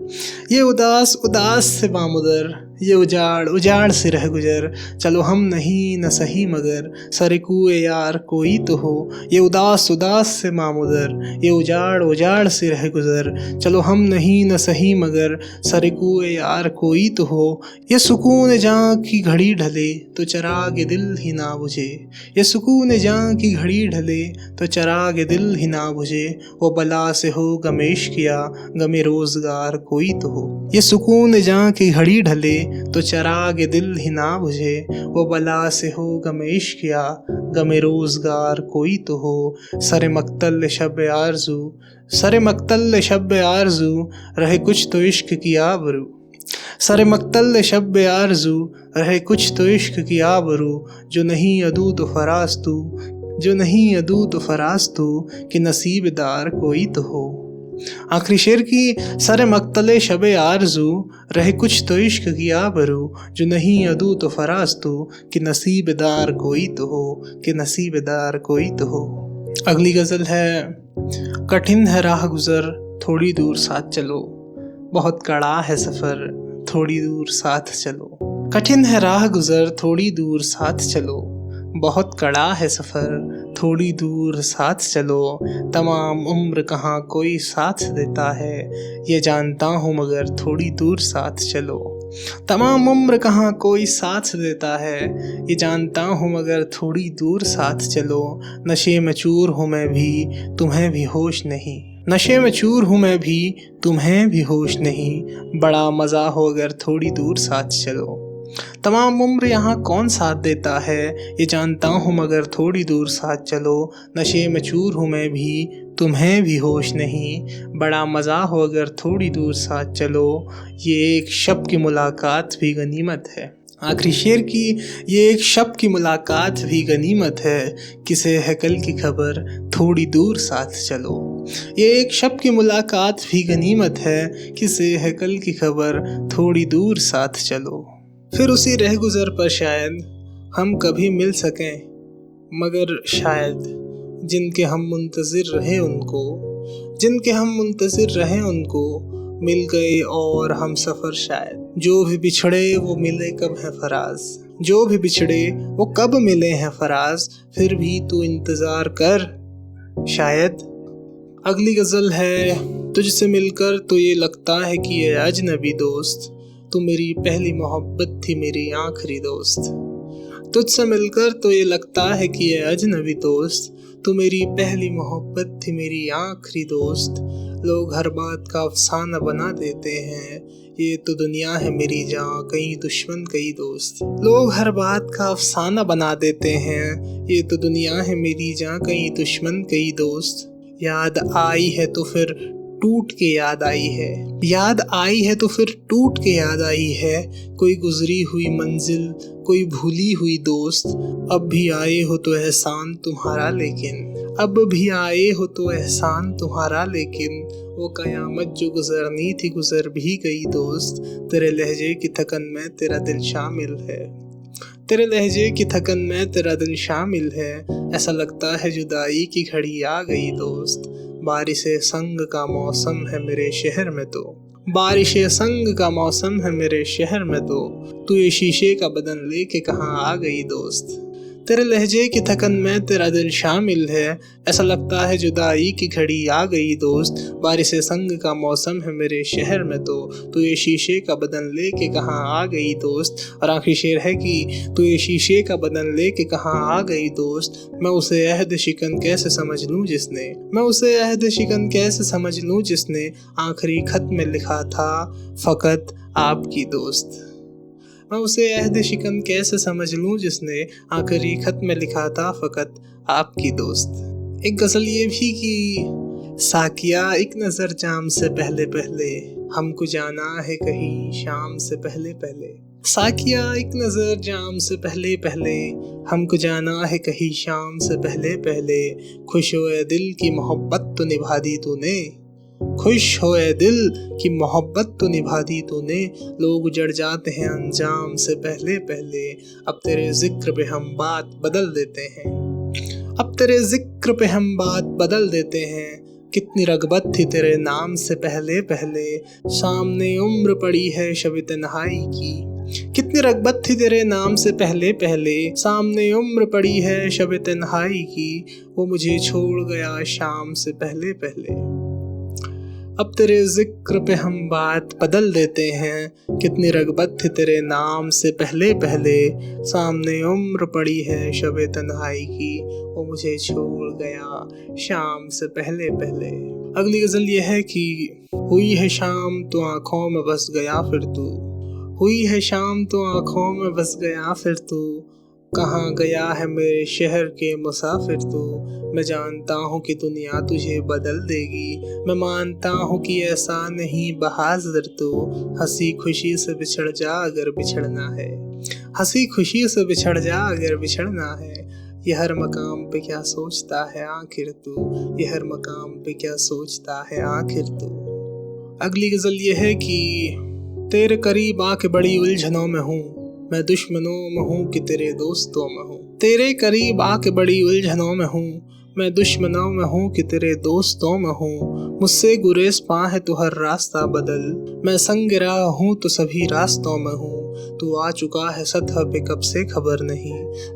ये उदास उदास से बामुदर, ये उजाड़ उजाड़ से रह गुज़र। चलो हम नहीं न सही मगर सरे कुए यार कोई तो हो। ये उदास उदास से बामुदर, ये उजाड़ उजाड़ से रह गुज़र। चलो हम नहीं न सही मगर सरे कुए यार कोई तो हो। ये सुकून जहाँ की घड़ी ढले तो चराग दिल ही ना बुझे, ये सुकून जहाँ की घड़ी ढले तो चराग दिल ही ना बुझे। वो बला से हो गमेश किया गमे रोज़गार कोई तो हो। ये सुकून जहाँ की घड़ी ढले तो चराग दिल ही ना बुझे, वो बला से हो गमेश किया गमे रोज़गार कोई तो हो। सरे मक्तल शब आरज़ू, सरे मक्तल शब आरज़ू रहे कुछ तो इश्क की आबरू, सरे मक्तल शब आरज़ू रहे कुछ तो इश्क की आबरू। जो नहीं अदू तो फराज तू, जो नहीं अदू तो फराज तू, कि नसीबदार कोई तो हो। आखिरी शेर की सरे मक्तले शबे आरज़ू रहे कुछ तो इश्क की आबरू। जो नहीं अदू तो फराज तू, कि नसीबदार कोई तो हो, कि नसीबदार कोई तो हो। अगली गज़ल है, कठिन है राह गुज़र थोड़ी दूर साथ चलो, बहुत कड़ा है सफ़र थोड़ी दूर साथ चलो। कठिन है राह गुज़र थोड़ी दूर साथ चलो, बहुत कड़ा है सफ़र थोड़ी दूर साथ चलो। तमाम उम्र कहाँ कोई साथ देता है, ये जानता हूँ मगर थोड़ी दूर साथ चलो। तमाम उम्र कहाँ कोई साथ देता है, ये जानता हूँ मगर थोड़ी दूर साथ चलो। नशे में चूर हूँ मैं भी तुम्हें भी होश नहीं, नशे में चूर हूँ मैं भी तुम्हें भी होश नहीं। बड़ा मज़ा हो अगर थोड़ी दूर साथ चलो। तमाम उम्र यहाँ कौन साथ देता है, ये जानता हूँ मगर थोड़ी दूर साथ चलो। नशे में चूर हूँ मैं भी तुम्हें भी होश नहीं, बड़ा मज़ा हो अगर थोड़ी दूर साथ चलो। ये एक शब की मुलाकात भी गनीमत है। आखिरी शेर की ये एक शब की मुलाकात भी गनीमत है, किसे है कल की खबर थोड़ी दूर साथ चलो। ये एक शब की मुलाकात भी गनीमत है, किसे है कल की खबर थोड़ी दूर साथ चलो। फिर उसी रह गुज़र पर शायद हम कभी मिल सकें, मगर शायद जिनके हम मुंतज़िर रहे उनको, जिनके हम मुंतज़िर रहे उनको मिल गए और हम सफ़र शायद। जो भी बिछड़े वो मिले कब है फराज, जो भी बिछड़े वो कब मिले हैं फराज। फिर भी तू इंतज़ार कर शायद। अगली गज़ल है, तुझसे मिलकर तो ये लगता है कि ये अजनबी दोस्त, तू मेरी पहली मोहब्बत थी मेरी आखिरी दोस्त। तुझसे मिलकर तो ये लगता है कि ये अजनबी दोस्त, तू मेरी पहली मोहब्बत थी मेरी आखिरी दोस्त। लोग हर बात का अफसाना बना देते हैं, ये तो दुनिया है मेरी जान, कई दुश्मन कई दोस्त। लोग हर बात का अफसाना बना देते हैं, ये तो दुनिया है मेरी जान, कई दुश्मन कई दोस्त। याद आई है तो फिर टूट के याद आई है, याद आई है तो फिर टूट के याद आई है। कोई गुजरी हुई मंजिल, कोई भूली हुई दोस्त। अब भी आए हो तो एहसान तुम्हारा लेकिन, अब भी आए हो तो एहसान तुम्हारा लेकिन। वो कयामत जो गुजरनी थी गुजर भी गई दोस्त। तेरे लहजे की थकन में तेरा दिल शामिल है, तेरे लहजे की थकन में तेरा दिल शामिल है। ऐसा लगता है जुदाई की घड़ी आ गई दोस्त। बारिश संग का मौसम है मेरे शहर में तो, बारिश संग का मौसम है मेरे शहर में तो। तू ये शीशे का बदन लेके कहाँ आ गई दोस्त। तेरे लहजे की थकन में तेरा दिल शामिल है, ऐसा लगता है जुदाई की घड़ी आ गई दोस्त। बारिश संग का मौसम है मेरे शहर में तो, तू ये शीशे का बदन लेके कहाँ आ गई दोस्त। और आखिरी शेर है कि तू ये शीशे का बदन लेके कहाँ आ गई दोस्त। मैं उसे अहद शिकन कैसे समझ लूँ जिसने, मैं उसे अहद शिकन कैसे समझ लूँ जिसने आखिरी खत में लिखा था फकत आपकी दोस्त। मैं उसे अहद शिकन कैसे समझ लूँ जिसने आखिरी खत में लिखा था फकत आपकी दोस्त। एक गज़ल ये भी कि साकिया एक नज़र जाम से पहले पहले, हमको जाना है कहीं शाम से पहले पहले। साकिया एक नज़र जाम से पहले पहले, हमको जाना है कहीं शाम से पहले पहले। खुश हुए दिल की मोहब्बत तो निभा दी तूने, खुश होए दिल की मोहब्बत तो निभा दी तूने। लोग उजड़ जाते हैं अंजाम से पहले पहले, अब तेरे जिक्र पे हम बात बदल देते हैं, अब तेरे जिक्र पे हम बात बदल देते हैं। कितनी रगबत थी तेरे नाम से पहले पहले, सामने उम्र पड़ी है शब तन्हाई की। कितनी रगबत थी तेरे नाम से पहले पहले, सामने उम्र पड़ी है शब तन्हाई की। वो मुझे छोड़ गया शाम से पहले पहले, अब तेरे जिक्र पे हम बात बदल देते हैं। कितनी रगबत थी तेरे नाम से पहले पहले, सामने उम्र पड़ी है शब तन्हाई की। वो मुझे छोड़ गया शाम से पहले पहले। अगली गज़ल ये है कि हुई है शाम तो आँखों में बस गया फिर तू, हुई है शाम तो आँखों में बस गया फिर तू। कहाँ गया है मेरे शहर के मुसाफिर तू। मैं जानता हूँ कि दुनिया तुझे बदल देगी, मैं मानता हूँ कि ऐसा नहीं बहादुर तू। हंसी खुशी से बिछड़ जा अगर बिछड़ना है, हंसी खुशी से बिछड़ जा अगर बिछड़ना है। ये हर मकाम पे क्या सोचता है आखिर तू, ये हर मकाम पे क्या सोचता है आखिर तू। अगली गज़ल ये है कि तेरे करीब आके बड़ी उलझनों में हूँ, मैं दुश्मनों में हूँ कि तेरे दोस्तों में हूँ। तेरे करीब आके बड़ी उलझनों में हूँ, मैं दुश्मनों में हूँ कि तेरे दोस्तों में हूँ। मुझसे गुरेज पा है तो हर रास्ता बदल, मैं संग रहा हूँ तो सभी रास्तों में हूँ। तू आ चुका है सतह पे कब से खबर नहीं,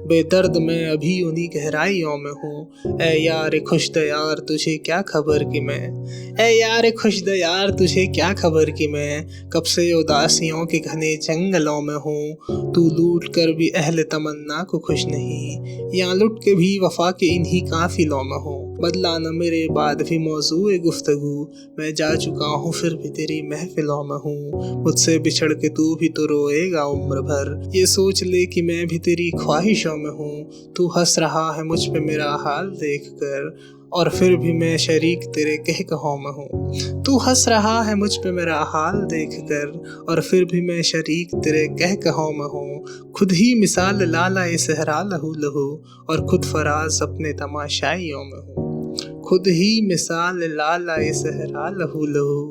बेदर्द मैं अभी उन्हीं गहराइयों में हूँ। ए यार खुश दयार तुझे क्या खबर कि मैं, ए यार खुश दयार तुझे क्या खबर कि मैं कब से उदासियों के घने जंगलों में हूँ। तू लूट कर भी अहले तमन्ना को खुश नहीं, या लुट के भी वफा के इन्हीं काफिलों में हूँ। बदला न मेरे बाद भी मौजूए गुफ्तगू, मैं जा चुका हूँ फिर भी तेरी महफिलों में हूँ। मुझसे बिछड़ के तू भी तो रोएगा उम्र भर, ये सोच ले कि मैं भी तेरी ख्वाहिशों में हूँ। तू हंस रहा है मुझ पे मेरा हाल देख कर, और फिर भी मैं शरीक तेरे कहकहों में हूँ। तू हंस रहा है मुझ पे मेरा हाल देख कर, और फिर भी मैं शरीक तेरे कहकहों में हूँ। खुद ही मिसाल लाला ए सहरा लहू लहू, और खुद फराज अपने तमाशाइयों में हूँ। खुद ही मिसाल लाला ए सहरा लहू लहू,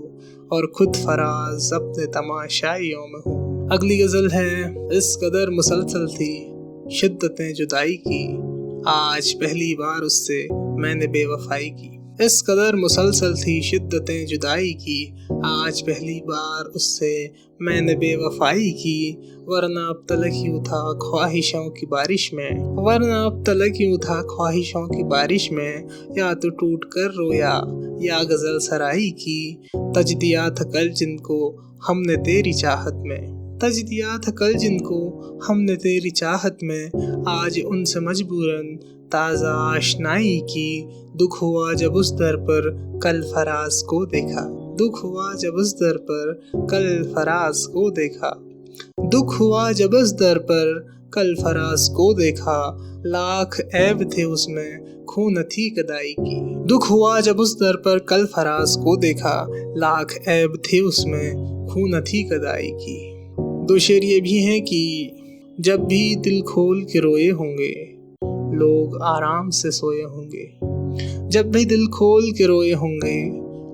और खुद फराज अपने तमाशाइयों में हूँ। अगली गज़ल है इस कदर मुसलसल थी शिद्दतें जुदाई की, आज पहली बार उससे मैंने बेवफाई की। इस कदर मुसलसल थी शिद्दतें जुदाई की, आज पहली बार उससे मैंने बेवफाई की। वरना अब तलक यूँ था ख्वाहिशों की बारिश में, वरना अब तलक यूँ था ख्वाहिशों की बारिश में। या तो टूट कर रोया या गज़ल सराई की, तज दिया था कल जिनको हमने तेरी चाहत में, तज दिया था कल जिनको हमने तेरी चाहत में। आज उनसे मजबूरन ताज़ा आशनाई की, दुख हुआ जब उस दर पर कल फराज को देखा, दुख हुआ जब उस दर पर कल फराज को देखा। दुख हुआ जब उस दर पर कल फराज को देखा, लाख ऐब थे उसमें खून थी गदाई की। दुख हुआ जब उस दर पर कल फराज को देखा, लाख ऐब थे उसमें खून थी गदाई की। दो शेर ये भी हैं कि जब भी दिल खोल के रोए होंगे, लोग आराम से सोए होंगे। जब भी दिल खोल के रोए होंगे,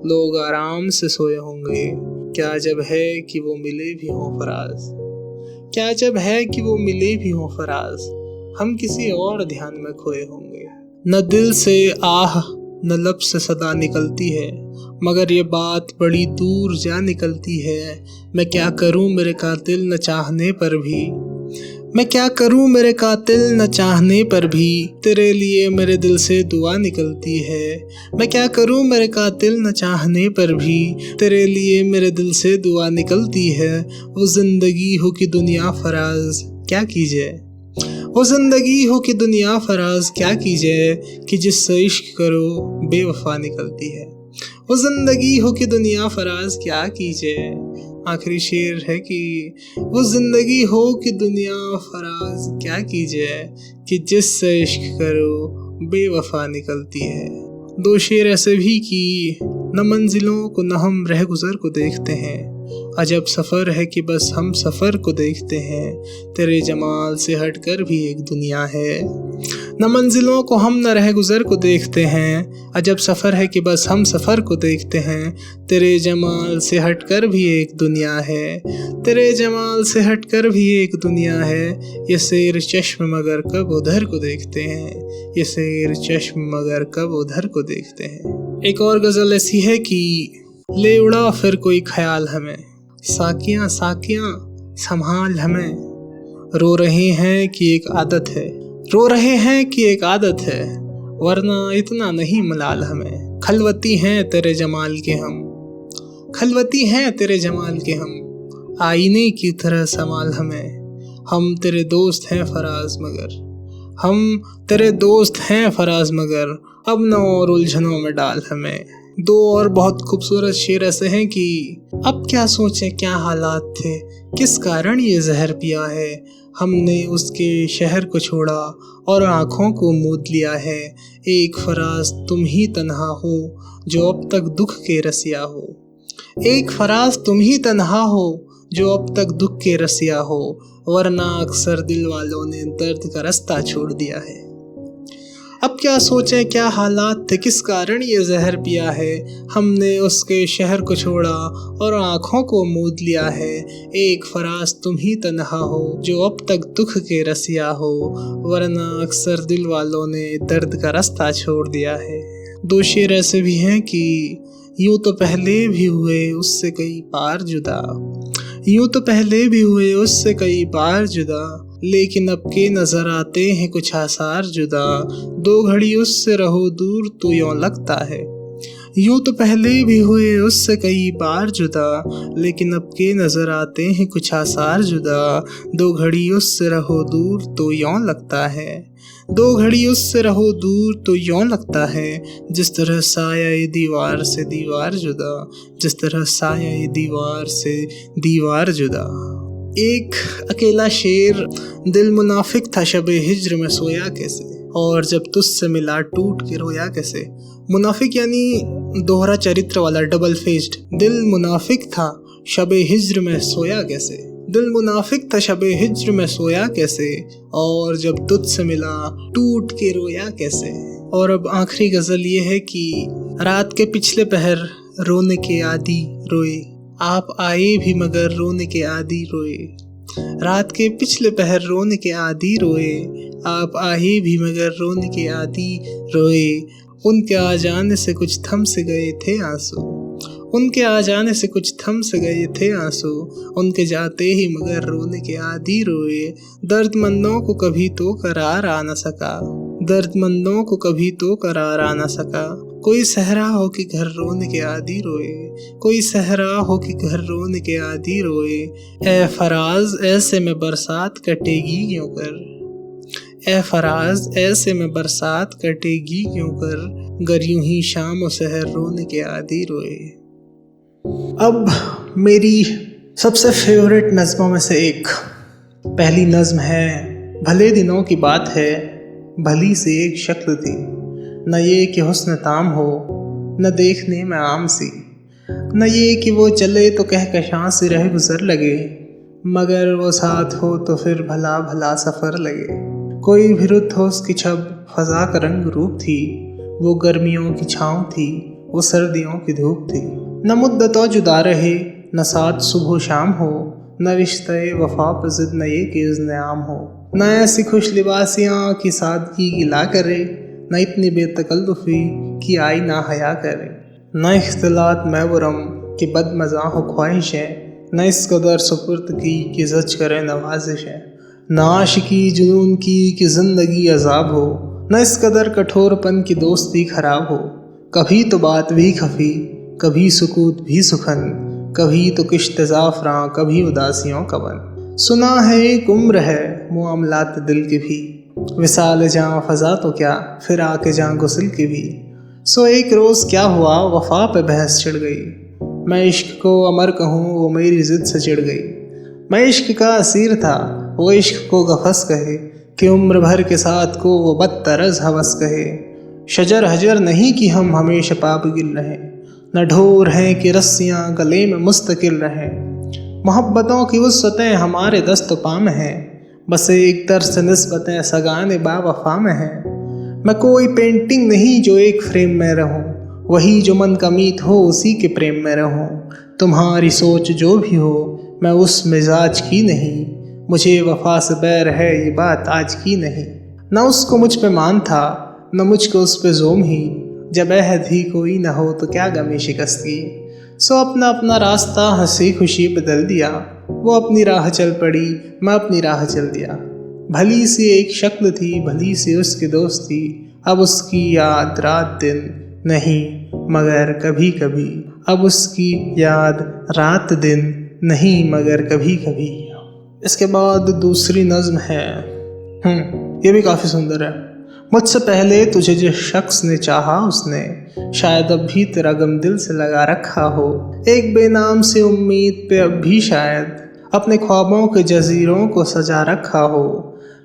लोग आराम से सोए होंगे। क्या जब है कि वो मिले भी हों फराज, क्या जब है कि वो मिले भी हों फराज, हम किसी और ध्यान में खोए होंगे। न दिल से आह न लब से सदा निकलती है, मगर ये बात बड़ी दूर जा निकलती है। मैं क्या करूं मेरे कातिल न चाहने पर भी, मैं क्या करूं मेरे कातिल न चाहने पर भी, तेरे लिए मेरे दिल से दुआ निकलती है। मैं क्या करूं मेरे कातिल न चाहने पर भी, तेरे लिए मेरे दिल से दुआ निकलती है। वो जिंदगी हो कि दुनिया फराज क्या कीजिए, वो जिंदगी हो कि दुनिया फराज क्या कीजिए, कि जिससे इश्क करो बेवफा निकलती है। वो जिंदगी हो कि दुनिया फराज क्या कीजिए। आखिरी शेर है कि वो जिंदगी हो कि दुनिया फराज क्या कीजिए, कि जिससे इश्क करो बेवफा निकलती है। दो शेर ऐसे भी कि न मंजिलों को न हम रह गुजर को देखते हैं, अजब सफ़र है कि बस हम सफ़र को देखते हैं। तेरे जमाल से हटकर भी एक दुनिया है, न मंजिलों को हम न रह गुजर को देखते हैं। अजब सफ़र है कि बस हम सफ़र को देखते हैं। तेरे जमाल से हटकर भी एक दुनिया है, तेरे जमाल से हटकर भी एक दुनिया है। ये सैर चश्म मगर कब उधर को देखते हैं, ये सैर चश्म मगर कब उधर को देखते हैं। एक और गज़ल ऐसी है कि ले उड़ा फिर कोई ख्याल हमें, साकियाँ साकियाँ संभाल हमें। रो रहे हैं कि एक आदत है, रो रहे हैं कि एक आदत है, वरना इतना नहीं मलाल हमें। खलवती हैं तेरे जमाल के हम, खलवती हैं तेरे जमाल के हम, आईने की तरह संभाल हमें। हम तेरे दोस्त हैं फराज मगर, हम तेरे दोस्त हैं फराज मगर, अब न और उलझनों में डाल हमें। दो और बहुत खूबसूरत शेर ऐसे हैं कि अब क्या सोचें क्या हालात थे, किस कारण ये जहर पिया है। हमने उसके शहर को छोड़ा और आँखों को मूद लिया है। एक फराज तुम ही तन्हा हो जो अब तक दुख के रसिया हो, एक फराज तुम ही तन्हा हो जो अब तक दुख के रसिया हो, वरना अक्सर दिल वालों ने दर्द का रास्ता छोड़ दिया है। अब क्या सोचें क्या हालात थे, किस कारण ये जहर पिया है। हमने उसके शहर को छोड़ा और आँखों को मूद लिया है। एक फराज तुम ही तन्हा हो जो अब तक दुख के रसिया हो, वरना अक्सर दिल वालों ने दर्द का रास्ता छोड़ दिया है। दो शेर ऐसे भी हैं कि यूँ तो पहले भी हुए उससे कई बार जुदा, यूँ तो पहले भी हुए उससे कई बार जुदा, लेकिन अब के नजर आते हैं कुछ आसार जुदा। दो घड़ी उससे रहो दूर तो यूँ लगता है, यूँ तो पहले भी हुए उससे कई बार जुदा, लेकिन अब के नजर आते हैं कुछ आसार जुदा। दो घड़ी उससे रहो दूर तो यूँ लगता है, दो घड़ी उससे रहो दूर तो यूँ लगता है, जिस तरह साया ये दीवार से दीवार जुदा, जिस तरह साया ये दीवार से दीवार जुदा। एक अकेला शेर, दिल मुनाफिक था शबे हिज्र में सोया कैसे, और जब तुझसे मिला टूट के रोया कैसे। मुनाफिक यानी दोहरा चरित्र वाला, डबल फेस्ड। दिल मुनाफिक था शबे हिज्र में सोया कैसे, दिल मुनाफिक था शबे हिज्र में सोया कैसे, और जब तुझसे मिला टूट के रोया कैसे। और अब आखिरी गजल ये है कि रात के पिछले पहर रोने के आदी रोए, आप आए भी मगर रोने के आदी रोए। रात के पिछले पहर रोने के आदी रोए, आप आए भी मगर रोने के आदी रोए। उनके आ जाने से कुछ थम से गए थे आंसू, उनके आ जाने से कुछ थम से गए थे आंसू, उनके जाते ही मगर रोने के आदी रोए। दर्दमंदों को कभी तो करार आ न सका, दर्दमंदों को कभी तो करार आ न सका। कोई सहरा हो कि घर रोने के आदी रोए, कोई सहरा हो कि घर रोने के आदी रोए। ए फराज ऐसे में बरसात कटेगी क्यों कर, ए फराज ऐसे में बरसात कटेगी क्यों कर, गर यूं ही शाम और सहर रोने के आदी रोए। अब मेरी सबसे फेवरेट नज़्मों में से एक पहली नज़्म है। भले दिनों की बात है, भली सी एक शक्ल थी, न ये कि हुस्न ताम हो, न देखने में आम सी, न ये कि वो चले तो कहकशां से रह गुज़र लगे, मगर वो साथ हो तो फिर भला भला सफ़र लगे। कोई भी रुत हो उसकी छब, फ़ज़ा का रंग रूप थी, वो गर्मियों की छाँव थी, वो सर्दियों की धूप थी। न मुद्दतों जुदा रहे, न साथ सुबह शाम हो, न रिश्ते वफा पर ज़िद, न ये कि इज़्न आम हो। न ऐसी खुश लिबासियाँ की सादगी गिला करे, न इतनी बेतकल्लुफ़ी कि आई ना हया करे। न इख्तिलात में वरम कि बदमज़ा हो ख्वाहिशें, न इस कदर सुपुर्द की कि ज़ज करे नवाज़िशें। न आशिकी जुनून की कि ज़िंदगी अज़ाब हो, न इस कदर कठोरपन की दोस्ती ख़राब हो। कभी तो बात भी खफ़ी, कभी सुकूत भी सुखन, कभी तो किश्त ज़ाफ़रां, कभी उदासियों का वन। सुना है एक उम्र है मुआमलात दिल की भी, विसाल जाँ फ़ज़ा तो क्या फिर आके जाँ गुस्ल की भी। सो एक रोज़ क्या हुआ वफ़ा पे बहस छिड़ गई, मैं इश्क को अमर कहूँ वो मेरी ज़िद से चिढ़ गई। मैं इश्क का असीर था वो इश्क को गफस कहे, कि उम्र भर के साथ को वो बदतरज़ हवस कहे। शजर हजर नहीं कि हम हमेशा पाप गिल रहें, न ढोर हैं कि रस्सियाँ गले में मुस्तकिल रहें। मोहब्बतों की वुस्अतें हमारे दस्त पा में हैं, बस एक दर से निस्बतें सगाने बावफा में हैं। मैं कोई पेंटिंग नहीं जो एक फ्रेम में रहूं, वही जो मन का मीत हो उसी के प्रेम में रहूं। तुम्हारी सोच जो भी हो मैं उस मिजाज की नहीं, मुझे वफा से बैर है ये बात आज की नहीं। न उसको मुझ पे मान था न मुझको उस पे ज़ोम ही, जब अहद ही कोई न हो तो क्या गमी शिकस्ती। सो अपना अपना रास्ता हंसी खुशी बदल दिया, वो अपनी राह चल पड़ी मैं अपनी राह चल दिया। भली सी एक शक्ल थी, भली सी उसकी दोस्ती, अब उसकी याद रात दिन नहीं मगर कभी कभी। अब उसकी याद रात दिन नहीं मगर कभी कभी। इसके बाद दूसरी नज़्म है, ये भी काफ़ी सुंदर है। मुझसे पहले तुझे जिस शख्स ने चाहा उसने शायद अब भी तेरा गम दिल से लगा रखा हो। एक बेनाम से उम्मीद पे अब भी शायद अपने ख्वाबों के जजीरों को सजा रखा हो।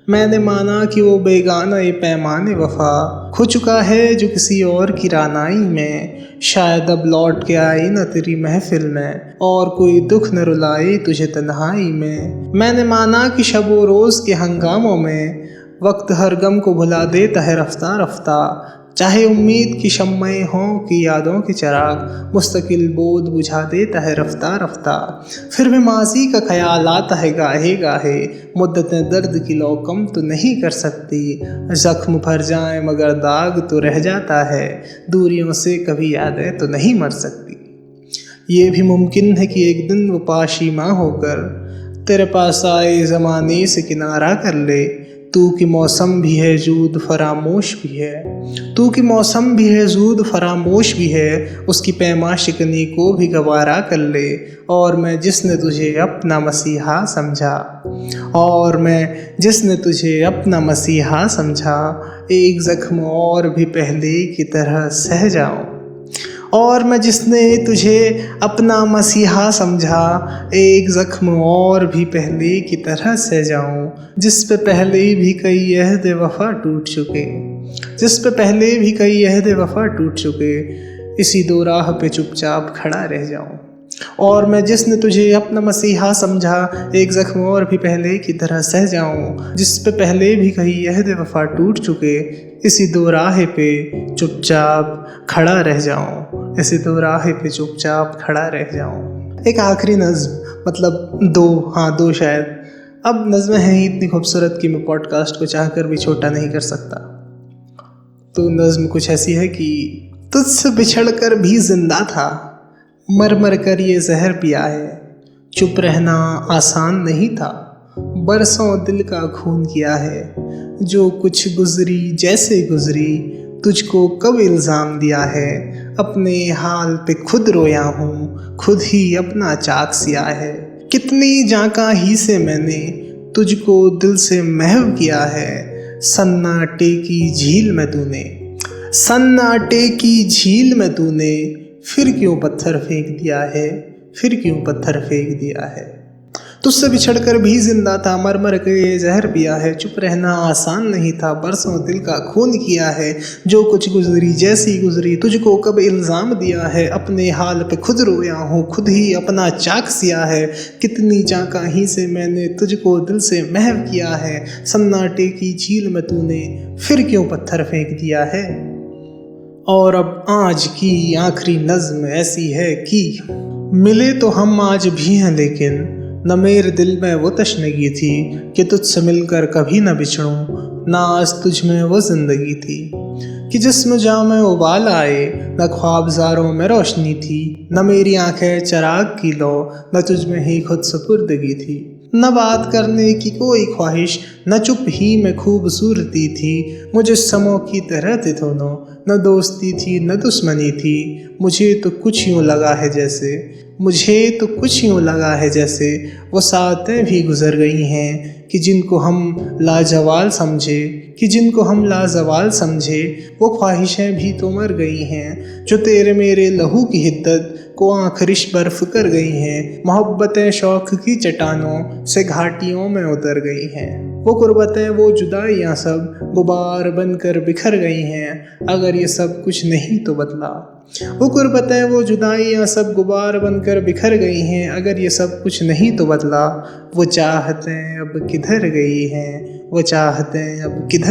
मैंने माना कि वो बेगाना ये पैमाने वफा खो चुका है जो किसी और की रानाई में, शायद अब लौट के आई न तेरी महफिल में और कोई दुख न रुलाए तुझे तन्हाई में। मैंने माना कि शबो रोज़ के हंगामों में वक्त हर गम को भुला देता है रफ्ता रफ्ता, चाहे उम्मीद की शम्में हों कि यादों के चिराग मुस्तकिल बोध बुझा देता है रफ्ता रफ्ता। फिर भी माजी का ख्याल आता है गाहे गाहे, मुद्दतें दर्द की लो कम तो नहीं कर सकती। ज़ख्म भर जाए मगर दाग तो रह जाता है, दूरियों से कभी यादें तो नहीं मर सकती। ये भी मुमकिन है कि एक दिन वो पाशीमा होकर तेरे पास आए ज़माने से किनारा कर ले। तू की मौसम भी है जूद फरामोश भी है, तू की मौसम भी है जूद फरामोश भी है, उसकी पैमा शिकनी को भी गवारा कर ले। और मैं जिसने तुझे अपना मसीहा समझा, और मैं जिसने तुझे अपना मसीहा समझा, एक ज़ख्म और भी पहले की तरह सह जाऊं। और मैं जिसने तुझे अपना मसीहा समझा, एक ज़ख्म और भी पहले की तरह सह जाऊं। जिस पे पहले भी कई अहद वफ़ा टूट चुके, जिस पे पहले भी कई अहद वफ़ा टूट चुके, इसी दो राह पे चुपचाप खड़ा रह जाऊं। और मैं जिसने तुझे अपना मसीहा समझा, एक ज़ख्म और भी पहले की तरह सह जाऊं। जिस पे पहले भी कई अहद वफ़ा टूट चुके, इसी दो राह पे चुपचाप खड़ा रह जाऊं। इसी दो राह पे चुपचाप खड़ा रह जाऊं। एक आखिरी नज़्म, मतलब दो शायद। अब नज़्में हैं इतनी खूबसूरत कि मैं पॉडकास्ट को चाहकर भी छोटा नहीं कर सकता। तो नज़्म कुछ ऐसी है कि तुझसे बिछड़ कर भी जिंदा था, मर मर कर ये जहर पिया है। चुप रहना आसान नहीं था, बरसों दिल का खून किया है। जो कुछ गुजरी जैसे गुजरी, तुझको कब इल्ज़ाम दिया है। अपने हाल पे खुद रोया हूँ, खुद ही अपना चाक सिया है। कितनी जाका ही से मैंने तुझको दिल से महव किया है। सन्नाटे की झील में तूने, सन्नाटे की झील में तूने फिर क्यों पत्थर फेंक दिया है, फिर क्यों पत्थर फेंक दिया है। तुझसे बिछड़कर भी जिंदा था, मर मर के ये जहर पिया है। चुप रहना आसान नहीं था, बरसों दिल का खून किया है। जो कुछ गुजरी जैसी गुजरी, तुझको कब इल्ज़ाम दिया है। अपने हाल पे खुद रोया हूँ, खुद ही अपना चाक सिया है। कितनी चाकाही से मैंने तुझको दिल से महव किया है। सन्नाटे की झील में तूने फिर क्यों पत्थर फेंक दिया है। और अब आज की आखिरी नज़्म ऐसी है कि मिले तो हम आज भी हैं, लेकिन न मेरे दिल में वो तशनगी थी कि तुझसे मिलकर कभी न बिछड़ूं। ना आज तुझ में वो जिंदगी थी कि जिसमें जामे उबाल आए। न ख्वाबजारों में रोशनी थी, न मेरी आंखें चिराग की लो, न तुझ में ही खुद सुपुर्दगी थी। न बात करने की कोई ख्वाहिश, न चुप ही में खूबसूरती थी। मुझे समों की तरह थे दोनों, न दोस्ती थी न दुश्मनी थी। मुझे तो कुछ यूँ लगा है जैसे वो सातें भी गुजर गई हैं कि जिनको हम लाजवाल समझे वो ख्वाहिशें भी तो मर गई हैं। जो तेरे मेरे लहू की हिद्दत को आखिरिश बर्फ कर गई हैं। मोहब्बतें शौक की चट्टानों से घाटियों में उतर गई हैं। वो कुर्बतें वो जुदाइयाँ सब गुबार बनकर बिखर गई हैं, अगर ये सब कुछ नहीं तो बदला। वो कुर्बतें वो जुदाइयाँ सब गुबार बनकर बिखर गई हैं, अगर ये सब कुछ नहीं तो बदला। वो चाहतें अब किधर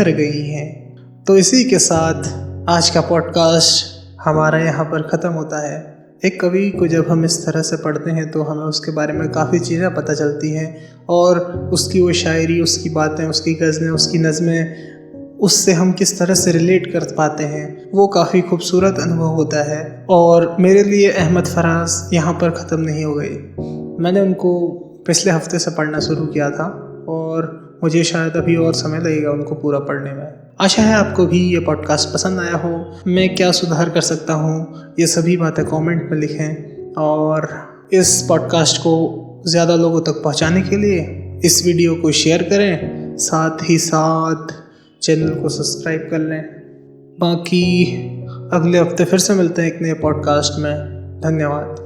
गई हैं। तो इसी के साथ आज का पॉडकास्ट हमारा यहाँ पर ख़त्म होता है। एक कवि को जब हम इस तरह से पढ़ते हैं तो हमें उसके बारे में काफ़ी चीज़ें पता चलती हैं और उसकी वो शायरी, उसकी बातें, उसकी गज़लें, उसकी नज़में, उससे हम किस तरह से रिलेट कर पाते हैं, वो काफ़ी खूबसूरत अनुभव होता है। और मेरे लिए अहमद फराज यहाँ पर ख़त्म नहीं हो गई। मैंने उनको पिछले हफ्ते से पढ़ना शुरू किया था और मुझे शायद अभी और समय लगेगा उनको पूरा पढ़ने में। आशा है आपको भी ये पॉडकास्ट पसंद आया हो। मैं क्या सुधार कर सकता हूँ, ये सभी बातें कमेंट में लिखें। और इस पॉडकास्ट को ज़्यादा लोगों तक पहुँचाने के लिए इस वीडियो को शेयर करें, साथ ही साथ चैनल को सब्सक्राइब कर लें। बाकी अगले हफ्ते फिर से मिलते हैं एक नए पॉडकास्ट में। धन्यवाद।